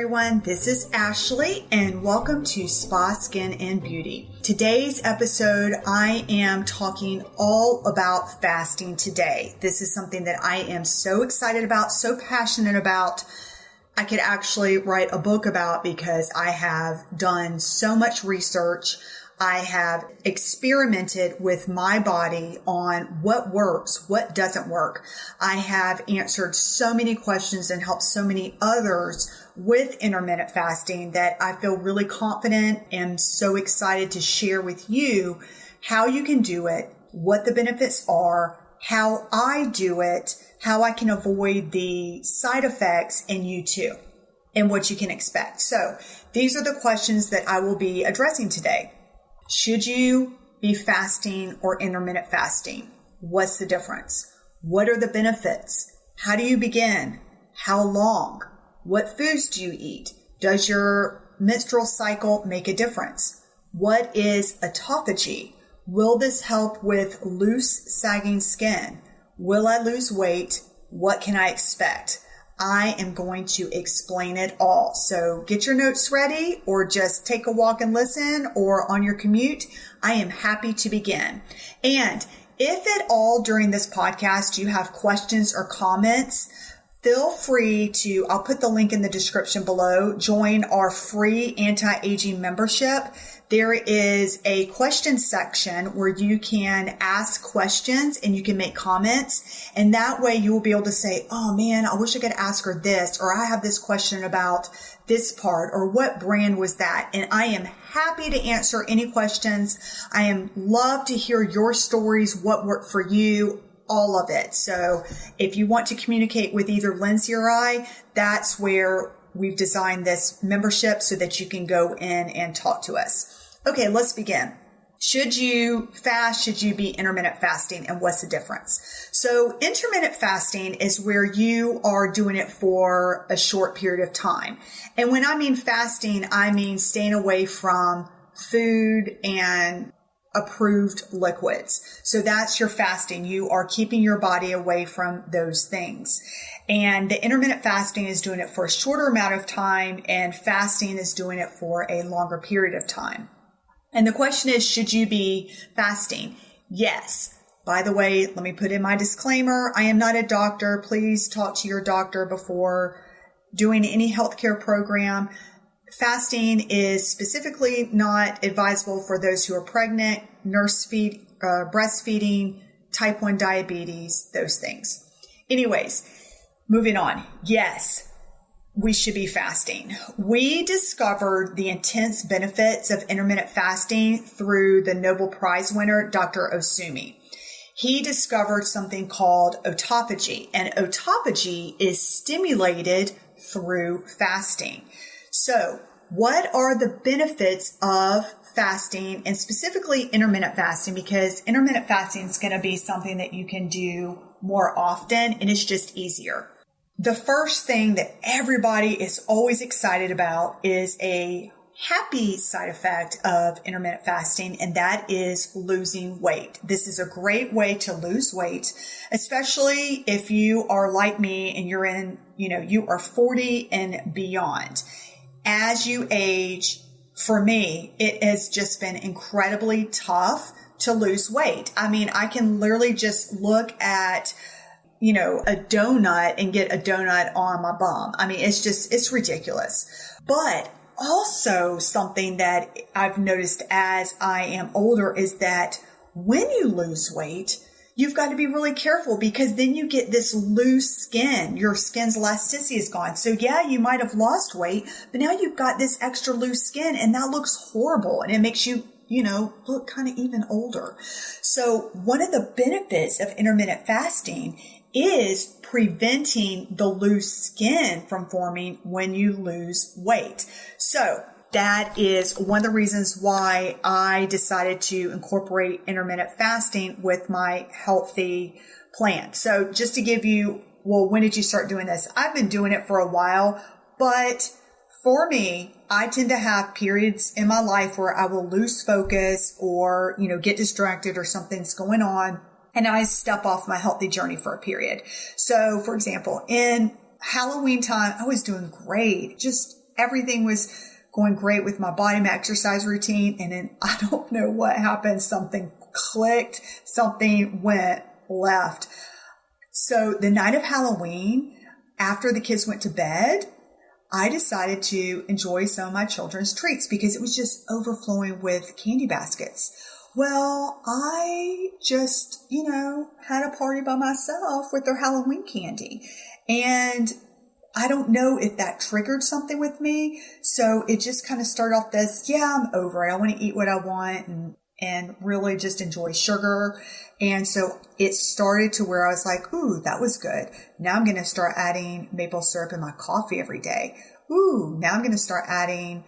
everyone. This is Ashley and welcome to Spa, Skin, and Beauty. Today's episode, I am talking all about fasting today. This is something that I am so excited about, so passionate about. I could actually write a book about because I have done so much research. I have experimented with my body on what works, what doesn't work. I have answered so many questions and helped so many others with intermittent fasting that I feel really confident and so excited to share with you how you can do it, what the benefits are, how I do it, how I can avoid the side effects in you too, and what you can expect. So these are the questions that I will be addressing today. Should you be fasting or intermittent fasting? What's the difference? What are the benefits? How do you begin? How long? What foods do you eat? Does your menstrual cycle make a difference? What is autophagy? Will this help with loose, sagging skin? Will I lose weight? What can I expect? I am going to explain it all. So get your notes ready or just take a walk and listen or on your commute. I am happy to begin. And if at all during this podcast you have questions or comments, feel free to, I'll put the link in the description below, join our free anti-aging membership. There is a question section where you can ask questions and you can make comments. And that way you will be able to say, oh man, I wish I could ask her this, or I have this question about this part, or what brand was that? And I am happy to answer any questions. I am love to hear your stories, what worked for you, all of it. So if you want to communicate with either Lindsey or I, that's where we've designed this membership so that you can go in and talk to us. Okay, let's begin. Should you fast? Should you be intermittent fasting? And what's the difference? So intermittent fasting is where you are doing it for a short period of time. And when I mean fasting, I mean staying away from food and approved liquids. So that's your fasting. You are keeping your body away from those things. And the intermittent fasting is doing it for a shorter amount of time, and fasting is doing it for a longer period of time. And the question is, should you be fasting? Yes. By the way, let me put in my disclaimer. I am not a doctor. Please talk to your doctor before doing any healthcare program. Fasting is specifically not advisable for those who are pregnant, breastfeeding, type 1 diabetes, those things. Anyways, moving on. Yes, we should be fasting. We discovered the intense benefits of intermittent fasting through the Nobel Prize winner, Dr. Osumi. He discovered something called autophagy, and autophagy is stimulated through fasting. So what are the benefits of fasting, and specifically intermittent fasting? Because intermittent fasting is going to be something that you can do more often, and it's just easier. The first thing that everybody is always excited about is a happy side effect of intermittent fasting, and that is losing weight. This is a great way to lose weight, especially if you are like me and you are 40 and beyond. As you age, for me, it has just been incredibly tough to lose weight. I mean, I can literally just look at a donut and get a donut on my bum. I mean, it's ridiculous. But also something that I've noticed as I am older is that when you lose weight, you've got to be really careful, because then you get this loose skin. Your skin's elasticity is gone. So yeah, you might have lost weight, but now you've got this extra loose skin, and that looks horrible, and it makes you look kind of even older. So one of the benefits of intermittent fasting is preventing the loose skin from forming when you lose weight. So that is one of the reasons why I decided to incorporate intermittent fasting with my healthy plan. So just to give you, when did you start doing this? I've been doing it for a while, but for me, I tend to have periods in my life where I will lose focus or, get distracted or something's going on, and I step off my healthy journey for a period. So for example, in Halloween time, I was doing great, just everything was going great with my body, my exercise routine. And then I don't know what happened. Something clicked, something went left. So the night of Halloween, after the kids went to bed, I decided to enjoy some of my children's treats because it was just overflowing with candy baskets. Well, I just, had a party by myself with their Halloween candy. And I don't know if that triggered something with me. So it just kind of started off this, I'm over it. I want to eat what I want and really just enjoy sugar. And so it started to where I was like, ooh, that was good. Now I'm going to start adding maple syrup in my coffee every day. Ooh, now I'm going to start adding,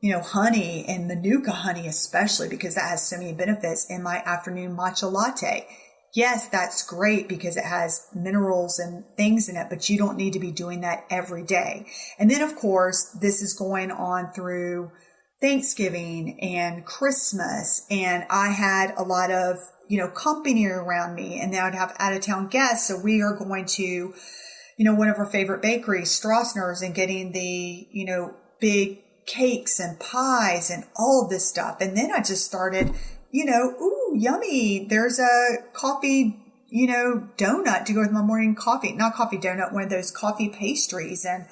honey and Manuka honey, especially because that has so many benefits in my afternoon matcha latte. Yes, that's great because it has minerals and things in it, but you don't need to be doing that every day. And then, of course, this is going on through Thanksgiving and Christmas. And I had a lot of, company around me, and then I'd have out of town guests. So we are going to, one of our favorite bakeries, Strassner's, and getting the, big cakes and pies and all of this stuff. And then I just started, ooh, yummy. There's a coffee, donut to go with my morning coffee, not coffee donut, one of those coffee pastries. And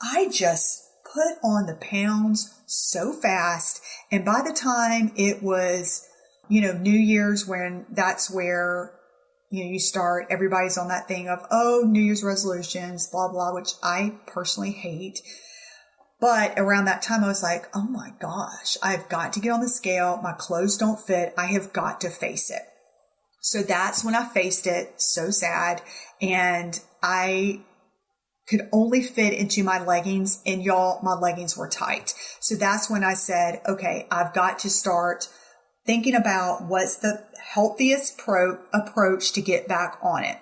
I just put on the pounds so fast. And by the time it was, New Year's, when that's where, you start, everybody's on that thing of, New Year's resolutions, blah, blah, which I personally hate. But around that time, I was like, oh my gosh, I've got to get on the scale. My clothes don't fit. I have got to face it. So that's when I faced it. So sad. And I could only fit into my leggings, and y'all, my leggings were tight. So that's when I said, okay, I've got to start thinking about what's the healthiest approach to get back on it.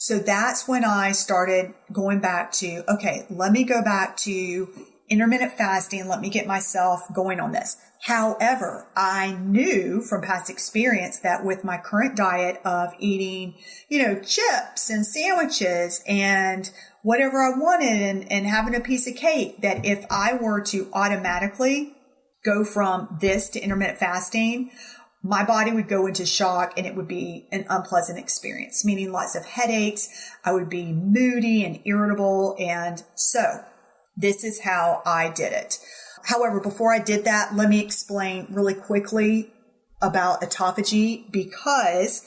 So that's when I started going back to, okay, let me go back to intermittent fasting. Let me get myself going on this. However, I knew from past experience that with my current diet of eating, chips and sandwiches and whatever I wanted and having a piece of cake, that if I were to automatically go from this to intermittent fasting, my body would go into shock and it would be an unpleasant experience, meaning lots of headaches. I would be moody and irritable. And so this is how I did it. However, before I did that, let me explain really quickly about autophagy, because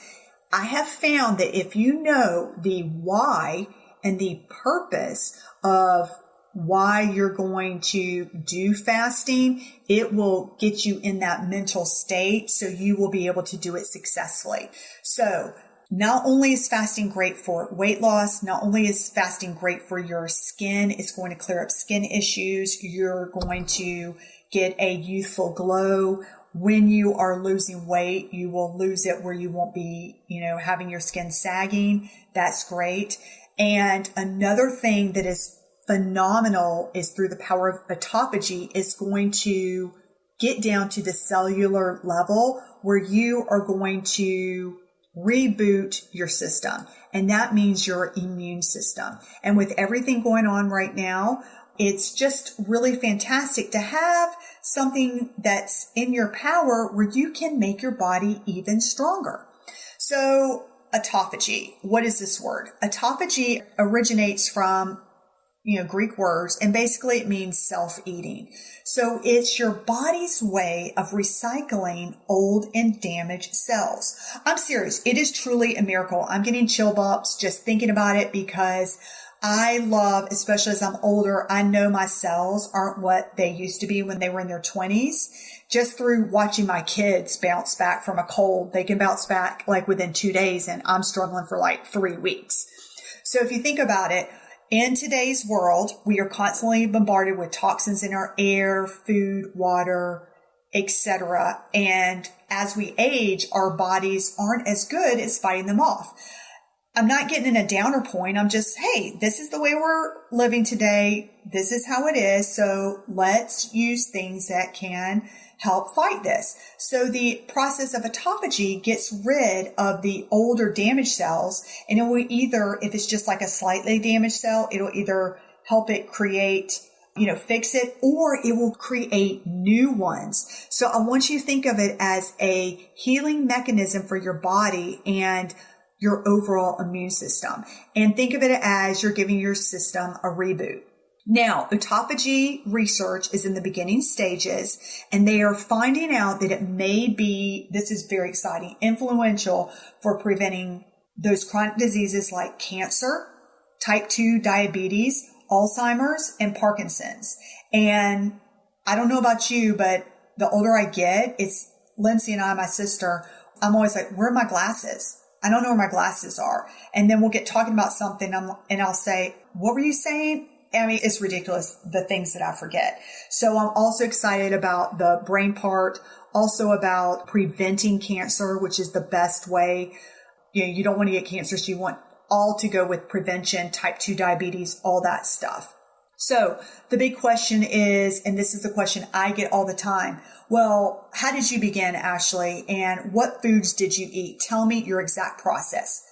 I have found that if you know the why and the purpose of why you're going to do fasting, it will get you in that mental state so you will be able to do it successfully. So not only is fasting great for weight loss, not only is fasting great for your skin, it's going to clear up skin issues. You're going to get a youthful glow. When you are losing weight, you will lose it where you won't be, having your skin sagging. That's great. And another thing that is phenomenal is through the power of autophagy is going to get down to the cellular level where you are going to reboot your system. And that means your immune system. And with everything going on right now, it's just really fantastic to have something that's in your power where you can make your body even stronger. So autophagy, what is this word? Autophagy originates from Greek words, and basically it means self-eating. So it's your body's way of recycling old and damaged cells. I'm serious. It is truly a miracle. I'm getting chill bumps just thinking about it because I love, especially as I'm older, I know my cells aren't what they used to be when they were in their 20s. Just through watching my kids bounce back from a cold, they can bounce back like within 2 days, and I'm struggling for like 3 weeks. So if you think about it, in today's world, we are constantly bombarded with toxins in our air, food, water, etc. And as we age, our bodies aren't as good as fighting them off. I'm not getting in a downer point. I'm just, hey, this is the way we're living today. This is how it is. So let's use things that can help fight this. So the process of autophagy gets rid of the older damaged cells, and it will either, if it's just like a slightly damaged cell, it'll either help it create fix it, or it will create new ones. So I want you to think of it as a healing mechanism for your body and your overall immune system. And think of it as you're giving your system a reboot. Now, autophagy research is in the beginning stages, and they are finding out that it may be, this is very exciting, influential for preventing those chronic diseases like cancer, type 2 diabetes, Alzheimer's, and Parkinson's. And I don't know about you, but the older I get, it's Lindsey and I, my sister, I'm always like, where are my glasses? I don't know where my glasses are. And then we'll get talking about something and I'll say, what were you saying? I mean, it's ridiculous, the things that I forget. So I'm also excited about the brain part, also about preventing cancer, which is the best way. You don't want to get cancer, so you want all to go with prevention, type 2 diabetes, all that stuff. So the big question is, and this is the question I get all the time, well, how did you begin, Ashley? And what foods did you eat? Tell me your exact process.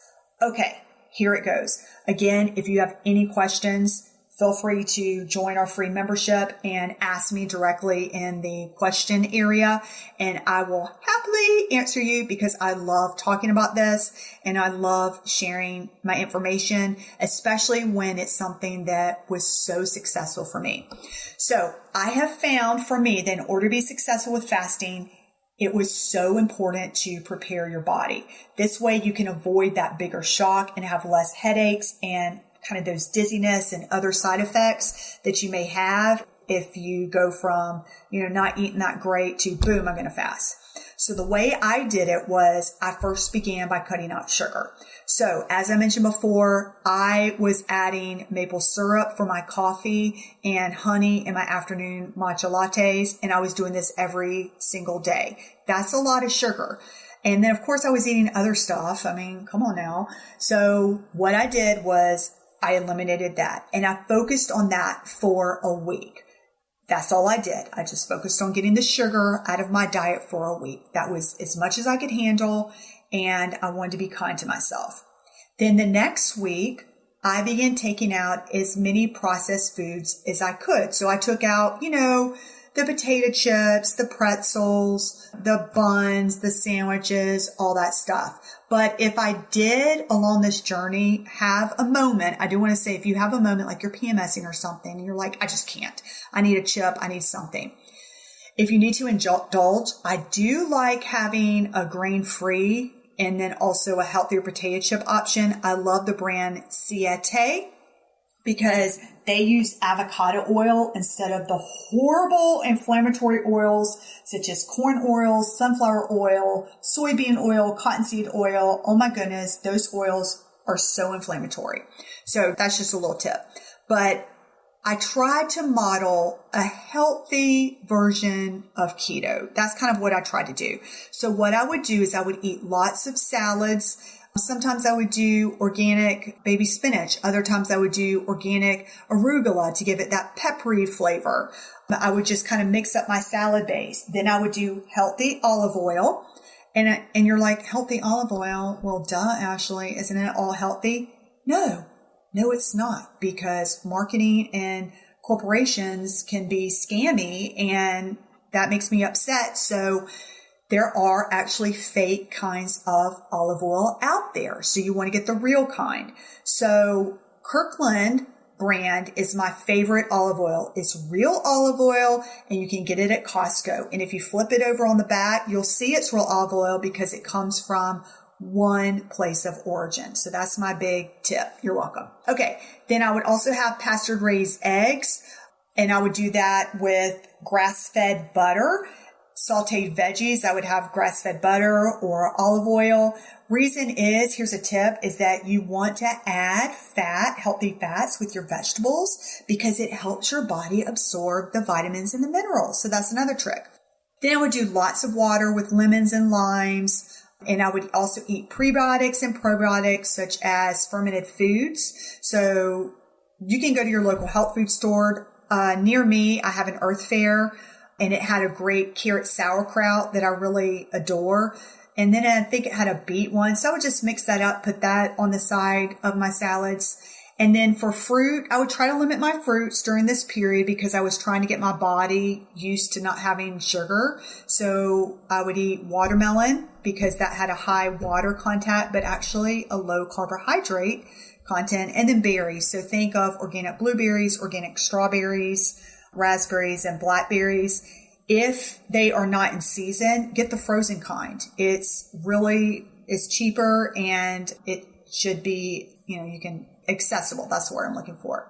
Okay, here it goes. Again, if you have any questions, feel free to join our free membership and ask me directly in the question area, and I will happily answer you because I love talking about this and I love sharing my information, especially when it's something that was so successful for me. So I have found for me that in order to be successful with fasting, it was so important to prepare your body. This way you can avoid that bigger shock and have less headaches and kind of those dizziness and other side effects that you may have if you go from, not eating that great to boom, I'm going to fast. So the way I did it was I first began by cutting out sugar. So as I mentioned before, I was adding maple syrup for my coffee and honey in my afternoon matcha lattes. And I was doing this every single day. That's a lot of sugar. And then of course I was eating other stuff. I mean, come on now. So what I did was I eliminated that and I focused on that for a week. That's all I did. I just focused on getting the sugar out of my diet for a week. That was as much as I could handle, and I wanted to be kind to myself. Then the next week, I began taking out as many processed foods as I could. So I took out, the potato chips, the pretzels, the buns, the sandwiches, all that stuff. But if I did along this journey have a moment, I do want to say if you have a moment like you're PMSing or something and you're like, I just can't, I need a chip, I need something. If you need to indulge, I do like having a grain-free and then also a healthier potato chip option. I love the brand Siete because they use avocado oil instead of the horrible inflammatory oils such as corn oil, sunflower oil, soybean oil, cottonseed oil. Oh my goodness, those oils are so inflammatory. So that's just a little tip. But I tried to model a healthy version of keto. That's kind of what I tried to do. So what I would do is I would eat lots of salads. Sometimes I would do organic baby spinach. Other times I would do organic arugula to give it that peppery flavor. I would just kind of mix up my salad base. Then I would do healthy olive oil. And you're like, healthy olive oil? Well, duh, Ashley, isn't it all healthy? No, it's not, because marketing and corporations can be scammy and that makes me upset. So there are actually fake kinds of olive oil out there. So you want to get the real kind. So Kirkland brand is my favorite olive oil. It's real olive oil and you can get it at Costco. And if you flip it over on the back, you'll see it's real olive oil because it comes from one place of origin. So that's my big tip. You're welcome. Okay. Then I would also have pastured raised eggs, and I would do that with grass-fed butter. Sauteed veggies, I would have grass-fed butter or olive oil. Reason is, here's a tip, is that you want to add fat, healthy fats with your vegetables because it helps your body absorb the vitamins and the minerals. So that's another trick. Then I would do lots of water with lemons and limes. And I would also eat prebiotics and probiotics such as fermented foods. So you can go to your local health food store. Near me, I have an Earth Fare, and it had a great carrot sauerkraut that I really adore. And then I think it had a beet one. So I would just mix that up, put that on the side of my salads. And then for fruit, I would try to limit my fruits during this period because I was trying to get my body used to not having sugar. So I would eat watermelon because that had a high water content, but actually a low carbohydrate content, and then berries. So think of organic blueberries, organic strawberries, raspberries, and blackberries. If they are not in season, get the frozen kind. It's cheaper and it should be, you can accessible. That's the word I'm looking for.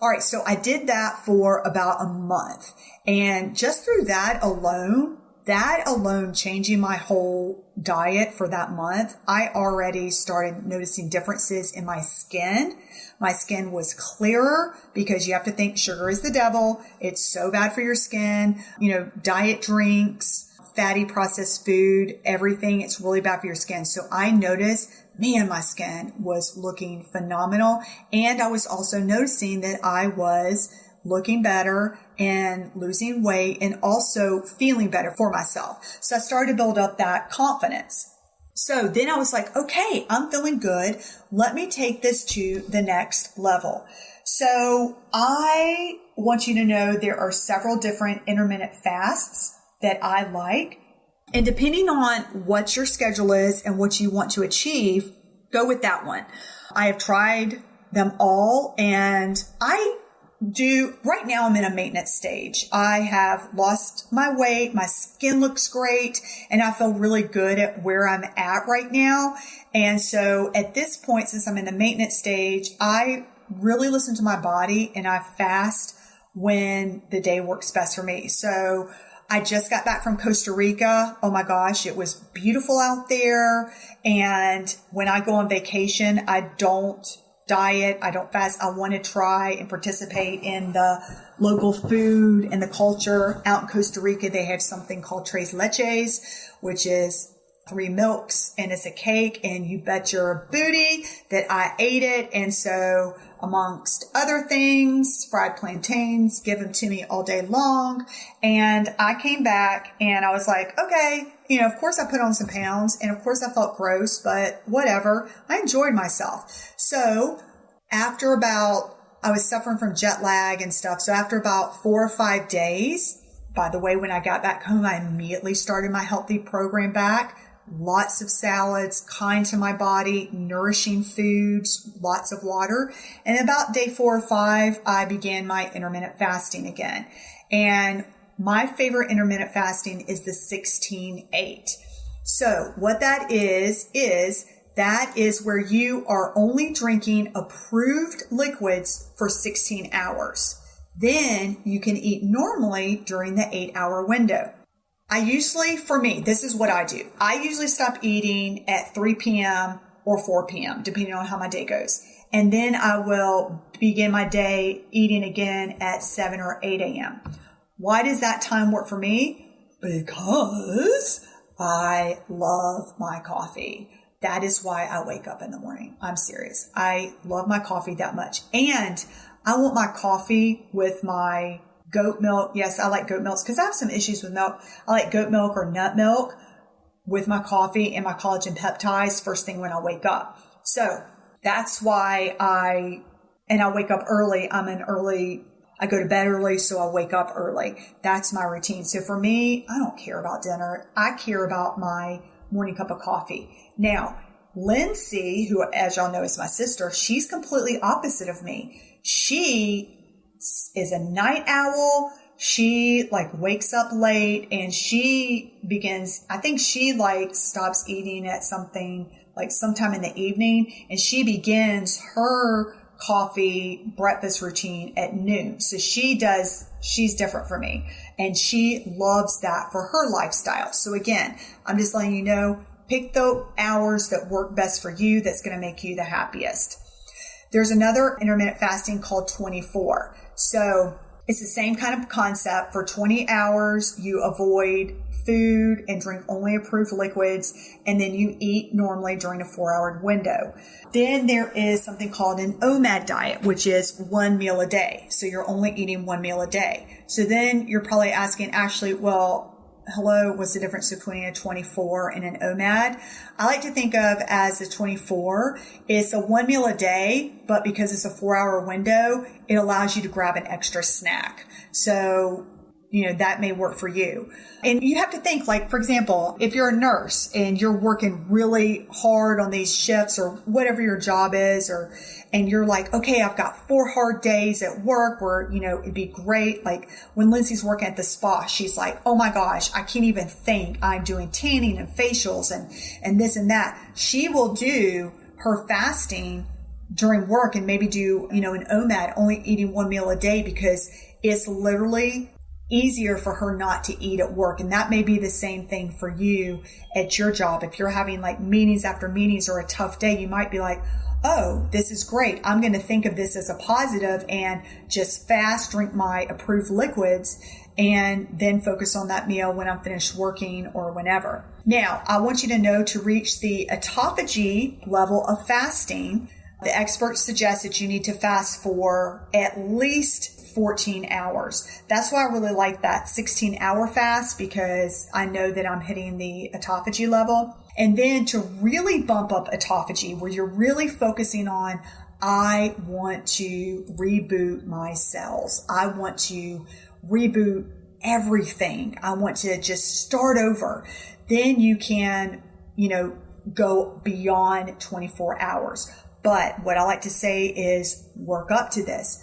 All right. So I did that for about a month, and just through that alone, changing my whole diet for that month, I already started noticing differences in my skin. My skin was clearer because you have to think sugar is the devil. It's so bad for your skin. Diet drinks, fatty processed food, everything. It's really bad for your skin. So I noticed, man, my skin was looking phenomenal. And I was also noticing that I was looking better and losing weight and also feeling better for myself. So I started to build up that confidence. So then I was like, okay, I'm feeling good. Let me take this to the next level. So I want you to know there are several different intermittent fasts that I like. And depending on what your schedule is and what you want to achieve, go with that one. I have tried them all, and right now I'm in a maintenance stage. I have lost my weight. My skin looks great, and I feel really good at where I'm at right now. And so at this point, since I'm in the maintenance stage, I really listen to my body and I fast when the day works best for me. So I just got back from Costa Rica. Oh my gosh, it was beautiful out there. And when I go on vacation, I don't diet, I don't fast. I want to try and participate in the local food and the culture. Out in Costa Rica, they have something called tres leches, which is 3 milks, and it's a cake, and you bet your booty that I ate it. And so amongst other things, fried plantains, give them to me all day long. And I came back and I was like, okay, of course I put on some pounds, and of course I felt gross, but whatever. I enjoyed myself. So I was suffering from jet lag and stuff. So after about 4 or 5 days, by the way, when I got back home, I immediately started my healthy program back. Lots of salads, kind to my body, nourishing foods, lots of water. And about day 4 or 5, I began my intermittent fasting again. And my favorite intermittent fasting is the 16-8. So what that is where you are only drinking approved liquids for 16 hours. Then you can eat normally during the 8-hour window. This is what I do. I usually stop eating at 3 p.m. or 4 p.m., depending on how my day goes. And then I will begin my day eating again at 7 or 8 a.m. Why does that time work for me? Because I love my coffee. That is why I wake up in the morning. I'm serious. I love my coffee that much. And I want my coffee with my goat milk. Yes, I like goat milk because I have some issues with milk. I like goat milk or nut milk with my coffee and my collagen peptides first thing when I wake up. So that's why I wake up early. I go to bed early, so I wake up early. That's my routine. So for me, I don't care about dinner. I care about my morning cup of coffee. Now, Lindsey, who, as y'all know, is my sister, she's completely opposite of me. She is a night owl. She wakes up late, and she stops eating at sometime in the evening, and she begins her coffee breakfast routine at noon. So she's different from me, and she loves that for her lifestyle. So again, I'm just letting you know, pick the hours that work best for you, that's going to make you the happiest. There's another intermittent fasting called 24. So it's the same kind of concept. For 20 hours, you avoid food and drink only approved liquids, and then you eat normally during a 4-hour window. Then there is something called an OMAD diet, which is 1 meal a day. So you're only eating 1 meal a day. So then you're probably asking, Ashley, well, hello, what's the difference between a 24 and an OMAD? I like to think of as a 24, it's a one meal a day, but because it's a 4-hour window, it allows you to grab an extra snack. So, that may work for you. And you have to think, like, for example, if you're a nurse and you're working really hard on these shifts or whatever your job is, and you're like, okay, I've got 4 hard days at work where, it'd be great. Like when Lindsay's working at the spa, she's like, oh my gosh, I can't even think. I'm doing tanning and facials and this and that. She will do her fasting during work and maybe do, an OMAD, only eating 1 meal a day, because it's literally easier for her not to eat at work. And that may be the same thing for you at your job. If you're having like meetings after meetings or a tough day, you might be like, oh, this is great. I'm going to think of this as a positive and just fast, drink my approved liquids, and then focus on that meal when I'm finished working or whenever. Now, I want you to know, to reach the autophagy level of fasting, the experts suggest that you need to fast for at least 14 hours. That's why I really like that 16-hour fast, because I know that I'm hitting the autophagy level. And then to really bump up autophagy, where you're really focusing on, I want to reboot my cells. I want to reboot everything. I want to just start over. Then you can, go beyond 24 hours. But what I like to say is work up to this.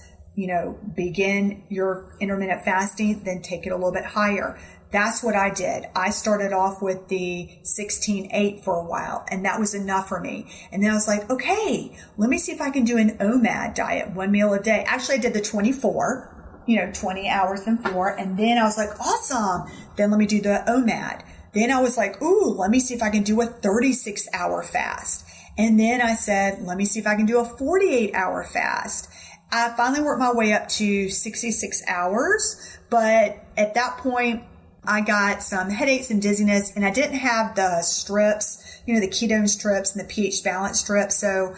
Begin your intermittent fasting, then take it a little bit higher. That's what I did. I started off with the 16-8 for a while, and that was enough for me. And then I was like, okay, let me see if I can do an OMAD diet, 1 meal a day. Actually, I did the 24, 20 hours and 4. And then I was like, awesome. Then let me do the OMAD. Then I was like, ooh, let me see if I can do a 36-hour fast. And then I said, let me see if I can do a 48-hour fast. I finally worked my way up to 66 hours, but at that point, I got some headaches and dizziness, and I didn't have the strips, the ketone strips and the pH balance strips. So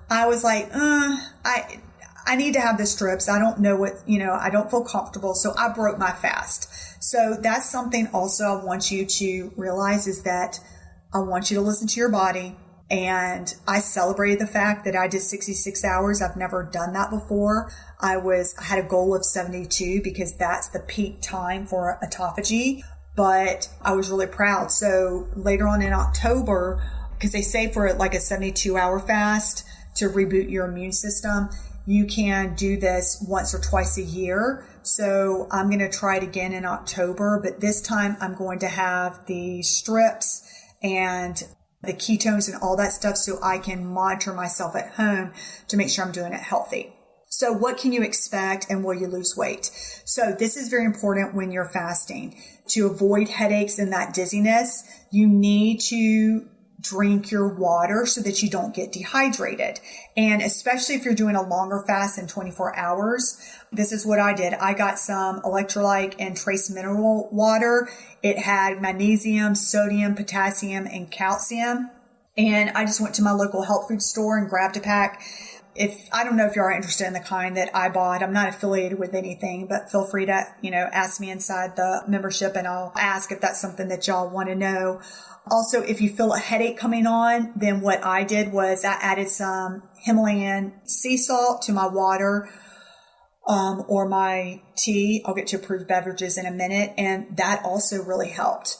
I was like, I need to have the strips. I don't know what, I don't feel comfortable. So I broke my fast. So that's something also I want you to realize, is that I want you to listen to your body. And I celebrated the fact that I did 66 hours. I've never done that before. I had a goal of 72 because that's the peak time for autophagy, but I was really proud. So later on in October, because they say for like a 72-hour fast to reboot your immune system, you can do this once or twice a year. So I'm going to try it again in October, but this time I'm going to have the strips and the ketones and all that stuff, so I can monitor myself at home to make sure I'm doing it healthy. So what can you expect, and will you lose weight? So this is very important when you're fasting. To avoid headaches and that dizziness, you need to drink your water so that you don't get dehydrated. And especially if you're doing a longer fast than 24 hours, this is what I did. I got some electrolyte and trace mineral water. It had magnesium, sodium, potassium, and calcium. And I just went to my local health food store and grabbed a pack. I don't know if you are interested in the kind that I bought. I'm not affiliated with anything, but feel free to, ask me inside the membership, and I'll ask if that's something that y'all want to know. Also, if you feel a headache coming on, then what I did was I added some Himalayan sea salt to my water, or my tea. I'll get to approved beverages in a minute. And that also really helped.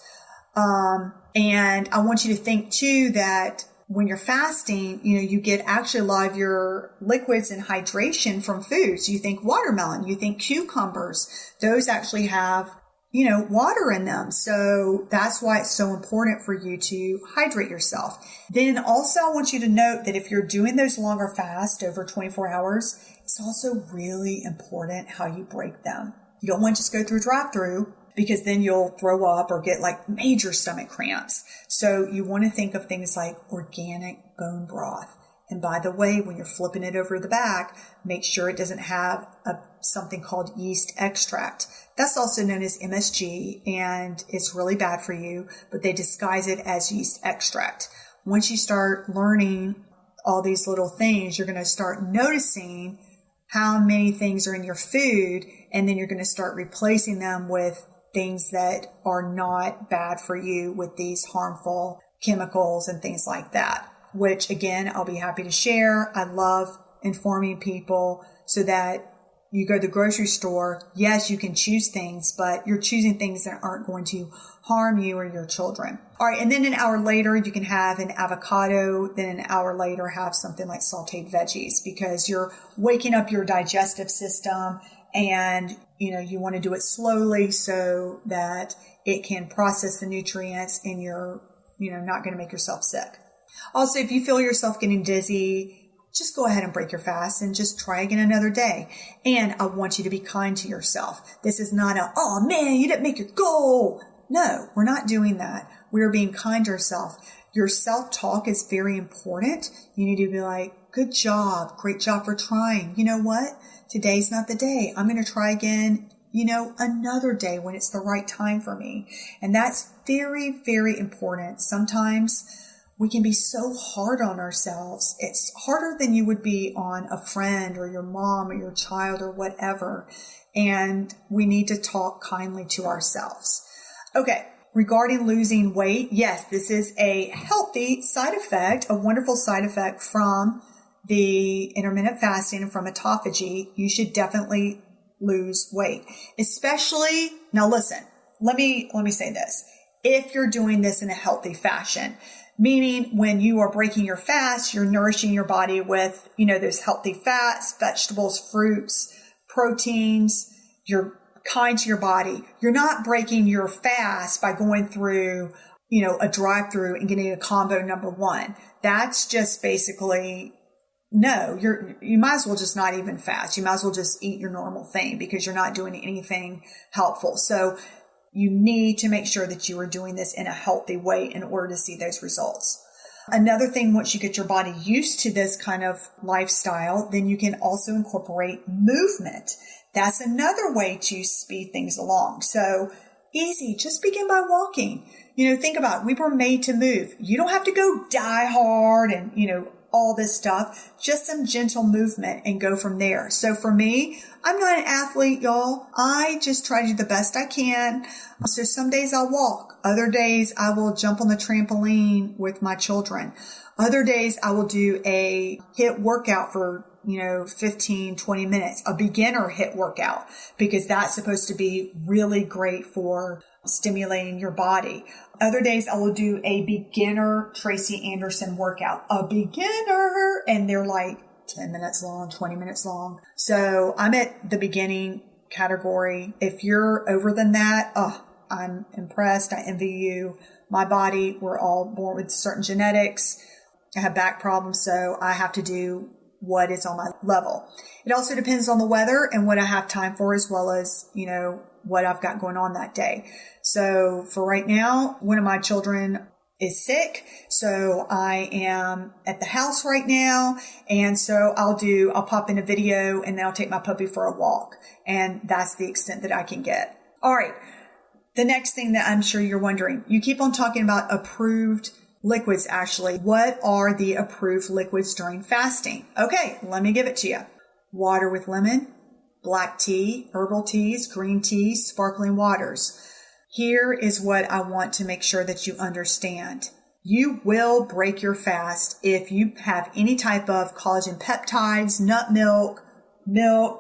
And I want you to think too that when you're fasting, you get actually a lot of your liquids and hydration from foods. You think watermelon, you think cucumbers, those actually have, water in them. So that's why it's so important for you to hydrate yourself. Then also I want you to note that if you're doing those longer fasts over 24 hours, it's also really important how you break them. You don't want to just go through drive-through, because then you'll throw up or get like major stomach cramps. So you want to think of things like organic bone broth. And by the way, when you're flipping it over the back, make sure it doesn't have something called yeast extract. That's also known as MSG, and it's really bad for you, but they disguise it as yeast extract. Once you start learning all these little things, you're going to start noticing how many things are in your food, and then you're going to start replacing them with things that are not bad for you with these harmful chemicals and things like that, which again, I'll be happy to share. I love informing people so that you go to the grocery store. Yes, you can choose things, but you're choosing things that aren't going to harm you or your children. All right. And then an hour later, you can have an avocado. Then an hour later, have something like sauteed veggies, because you're waking up your digestive system, and you want to do it slowly so that it can process the nutrients and you're not going to make yourself sick. Also, if you feel yourself getting dizzy, just go ahead and break your fast and just try again another day. And I want you to be kind to yourself. This is not oh man, you didn't make your goal. No, we're not doing that. We're being kind to ourselves. Your self-talk is very important. You need to be like, good job. Great job for trying. You know what? Today's not the day. I'm going to try again, another day when it's the right time for me. And that's very, very important. Sometimes we can be so hard on ourselves. It's harder than you would be on a friend or your mom or your child or whatever. And we need to talk kindly to ourselves. Okay. Regarding losing weight, yes, this is a healthy side effect, a wonderful side effect from the intermittent fasting and from autophagy. You should definitely lose weight, especially, now listen, let me say this. If you're doing this in a healthy fashion, meaning when you are breaking your fast, you're nourishing your body with, those healthy fats, vegetables, fruits, proteins. You're kind to your body. You're not breaking your fast by going through, a drive-through and getting a combo number one. That's just basically, no, you might as well just not even fast. You might as well just eat your normal thing, because you're not doing anything helpful. So you need to make sure that you are doing this in a healthy way in order to see those results. Another thing, once you get your body used to this kind of lifestyle, then you can also incorporate movement. That's another way to speed things along. So easy, just begin by walking. Think about it. We were made to move. You don't have to go die hard and, all this stuff, just some gentle movement and go from there. So for me, I'm not an athlete, y'all. I just try to do the best I can. So some days I'll walk. Other days I will jump on the trampoline with my children. Other days I will do a HIIT workout for 15, 20 minutes, a beginner HIIT workout, because that's supposed to be really great for stimulating your body. Other days I will do a beginner Tracy Anderson workout, a beginner, and they're like 10 minutes long, 20 minutes long. So I'm at the beginning category. If you're over than that, I'm impressed. I envy you. My body, we're all born with certain genetics. I have back problems, so I have to do what is on my level. It also depends on the weather and what I have time for, as well as, what I've got going on that day. So for right now, one of my children is sick. So I am at the house right now. And so I'll pop in a video and then I'll take my puppy for a walk. And that's the extent that I can get. All right. The next thing that I'm sure you're wondering, you keep on talking about approved liquids, Ashley. What are the approved liquids during fasting? Okay, let me give it to you. Water with lemon, black tea, herbal teas, green teas, sparkling waters. Here is what I want to make sure that you understand. You will break your fast if you have any type of collagen peptides, nut milk,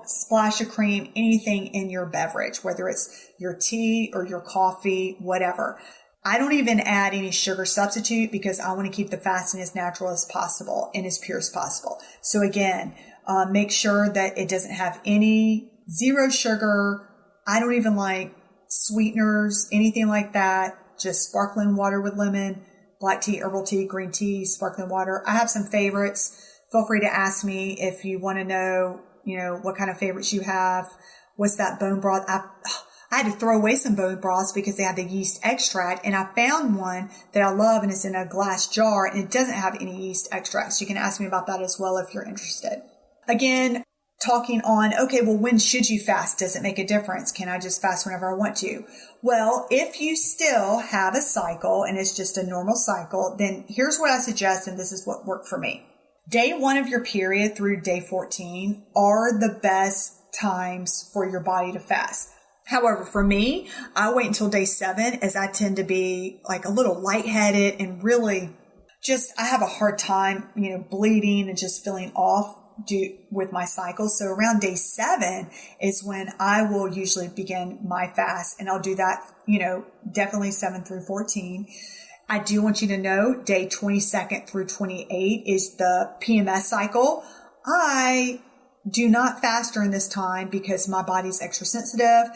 splash of cream, anything in your beverage, whether it's your tea or your coffee, whatever. I don't even add any sugar substitute because I want to keep the fasting as natural as possible and as pure as possible. So again, make sure that it doesn't have any zero sugar. I don't even like sweeteners, anything like that. Just sparkling water with lemon, black tea, herbal tea, green tea, sparkling water. I have some favorites. Feel free to ask me if you want to know, what kind of favorites you have. What's that bone broth? I had to throw away some bone broths because they had the yeast extract, and I found one that I love, and it's in a glass jar, and it doesn't have any yeast extract. So you can ask me about that as well if you're interested. Again, talking on, okay, well, when should you fast? Does it make a difference? Can I just fast whenever I want to? Well, if you still have a cycle and it's just a normal cycle, then here's what I suggest, and this is what worked for me. Day 1 of your period through day 14 are the best times for your body to fast. However, for me, I wait until day 7 as I tend to be like a little lightheaded and really I have a hard time, bleeding and just feeling off with my cycle. So around day 7 is when I will usually begin my fast, and I'll do that, definitely 7 through 14. I do want you to know day 22nd through 28 is the PMS cycle. I do not fast during this time because my body's extra sensitive,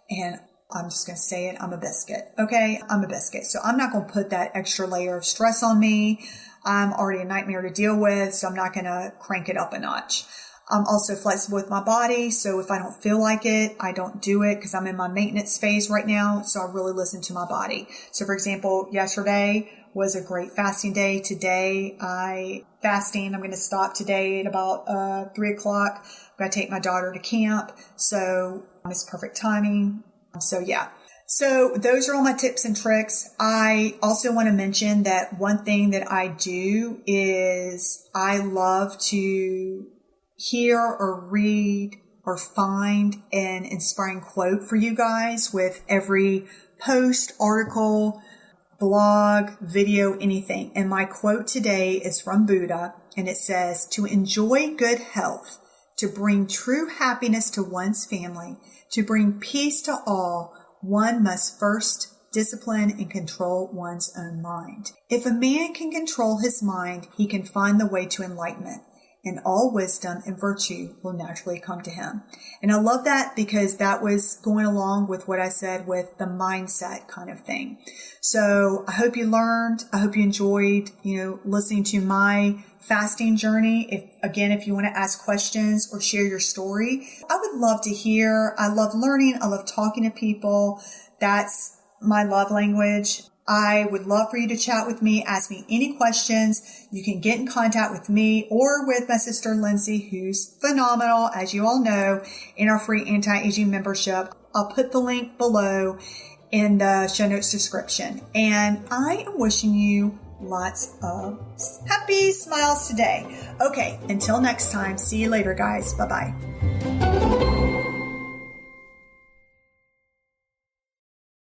and I'm just going to say it. I'm a biscuit. Okay. I'm a biscuit. So I'm not going to put that extra layer of stress on me. I'm already a nightmare to deal with. So I'm not going to crank it up a notch. I'm also flexible with my body. So if I don't feel like it, I don't do it because I'm in my maintenance phase right now. So I really listen to my body. So for example, yesterday was a great fasting day. Today I'm going to stop today at about 3 o'clock. I'm going to take my daughter to camp. So it's perfect timing. So yeah. So those are all my tips and tricks. I also want to mention that one thing that I do is I love to hear or read or find an inspiring quote for you guys with every post, article, blog, video, anything. And my quote today is from Buddha, and it says, "To enjoy good health, to bring true happiness to one's family, to bring peace to all, one must first discipline and control one's own mind. If a man can control his mind, he can find the way to enlightenment, and all wisdom and virtue will naturally come to him." And I love that because that was going along with what I said with the mindset kind of thing. So I hope you learned. I hope you enjoyed, listening to my fasting journey. If you want to ask questions or share your story, I would love to hear. I love learning. I love talking to people. That's my love language. I would love for you to chat with me, ask me any questions. You can get in contact with me or with my sister Lindsey, who's phenomenal, as you all know, in our free anti-aging membership. I'll put the link below in the show notes description. And I am wishing you lots of happy smiles today. Okay, until next time, see you later, guys. Bye-bye.